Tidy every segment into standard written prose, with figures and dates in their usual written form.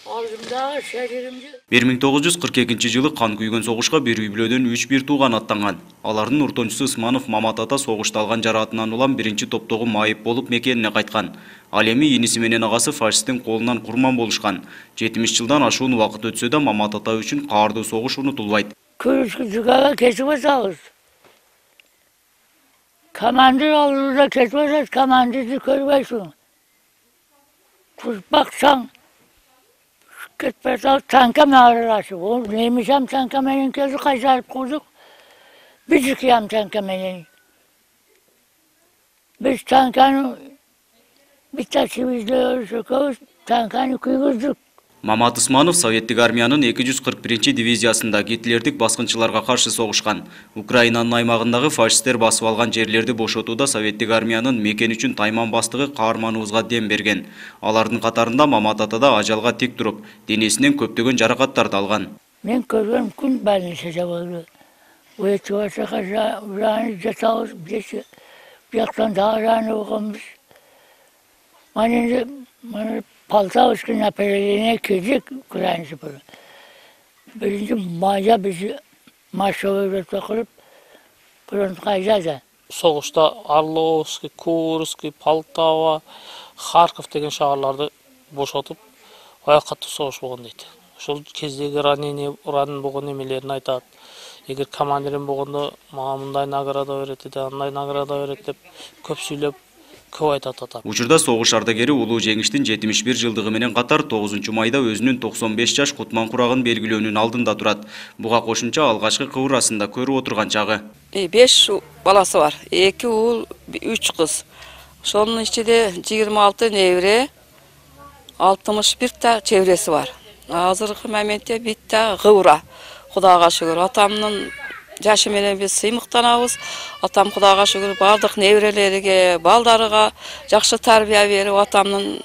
Алдымдағы шәжірімді. 1942 жылы қан күйген соғышқа бір үй-бүлөдөн 3 бир тууган аттанган. Алардын уртончусу Усманов Мамат ата согушта алган жараатынан улам биринчи топтогу майып болуп мекенине кайткан. Ал эми иниси менен агасы фашисттин колунан курман болушкан. 70 жылдан ашуун убакыт өтсө да Мамат ата үчүн каардуу согуш унутулбайт. Күрішкі жүгәге кесіп өсағыз. Командир алдыда кесіп өсіз, командирді көрбейсің. Бақсаң, кетпесал танка мағырылашы. Ол немешам танка менен кезі қайсарып қойдық. Біз киям танка менен. Біз танканы битташыбызды өршөкөз, танканы күйгіздік. Мамат Усманов Советтик армиянын 241 дивизиясында гитлердик баскынчыларга каршы согушкан. Украинанын аймагындагы фашисттер басып алган жерлерди бошотууда Советтик армиянын мекен үчүн тайман бастыгы каарманыбызга дем берген. Алардын катарында Мамат ата да ажалга тик туруп, денесинен көптөгөн жаракаттарды алган. Мен көргөн күн больницада болду. Уечуашака раны жасабыз, бияктан дагы раны болгонбуз. Мана Полтавский направление кедик Украинцы были. Birinci Maya bizi marşovere takılıp frontқа жазды. Соғышта Орловский, Курский, Полтава, Харьков деген шаһарларды бошотып, аяқ қатты соғыш болған дейді. Сол кездегі ранен болған немелерін айтады. Егер командирім болғанда маған мындай награда береді, андай награда береді деп көп сүйлеп Учурда согуш ардагери улуу жеңиштин 71 жылдыгы менен катар 9 майда өзүнүн 95 жаш кутман курагын белгилөөнүн алдында турат. Буга кошумча алгачкы кыбырасында көрүп отурган чагы. 5 баласы бар. 2 уул, 3 кыз. Шонун ичинде 26 небере, 61 та чебереси бар. Азыркы моментте битте кыбыра. Кудайга шүгүр, атамдын жашы менен биз сыймыктанабыз. Атам Кудайга шүгүр бардык неберелерге, балдарыга жакшы тарбия берип, атамдын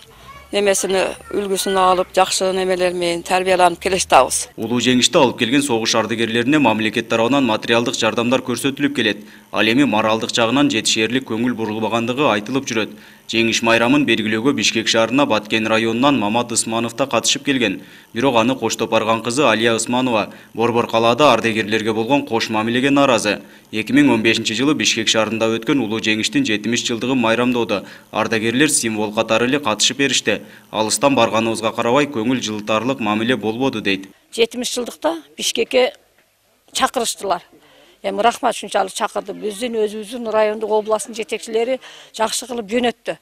немесini үлгүсүн алып, жакшы немелер менен тарбияланып келештабыз. Улуу жеңишти алып келген согуш ардагерлерине мамлекет тарабынан материалдык жардамдар көрсөтүлүп келет. Ал эми моралдык жагынан жетишээрлик көңүл бурулбагандыгы айтылып жүрөт. Жеңиш майрамын белгилөөгө Бишкек шаарына Баткен районунан Мамат Усманов да катышып келген. Бирок аны коштоп барган кызы Алия Усманова Борбор калаада ардагерлерге болгон кош мамилеге наразы. 2015 жылы Бишкек шаарында өткөн улуу жеңиштин 70 жылдыгын майрамдоодо ардагерлер символ катары эле катышып беришти. Алыстан барганыбызга карабай көңүл жылытарлык мамиле болбоду дейт. 70 жылдыкта Бишкекке чакырыштылар. Эми рахмат ушунчалык чакырды. Биздин өзүбүздүн райондук областын жетекчилери жакшы кылып жөнөттү.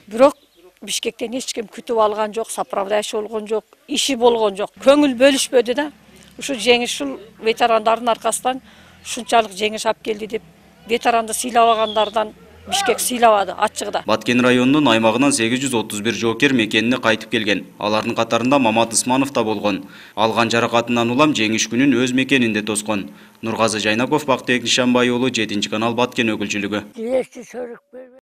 Бирок Бишкектен эч ким күтүп алган жок, сопровождающий болгон жок, иши болгон жок. Көңүл бөлүшпөдү да. Ушу жеңиш ушул ветерандардын аркасынан ушунчалык жеңиш алып келди деп ветеранды сыйлабагандардан Бишкек сыйлабады ачыгда. Баткен районунун аймагынан 831 жоокер мекенине кайтып келген. Алардын катарында Мамат Усманов да болгон. Алган жаракатынан улам жеңиш күнүн өз мекенинде тоскон. Нургазы Жайнаков, Бактыбек Нишанбай уулу, 7 канал Баткен өкүлчүлүгү.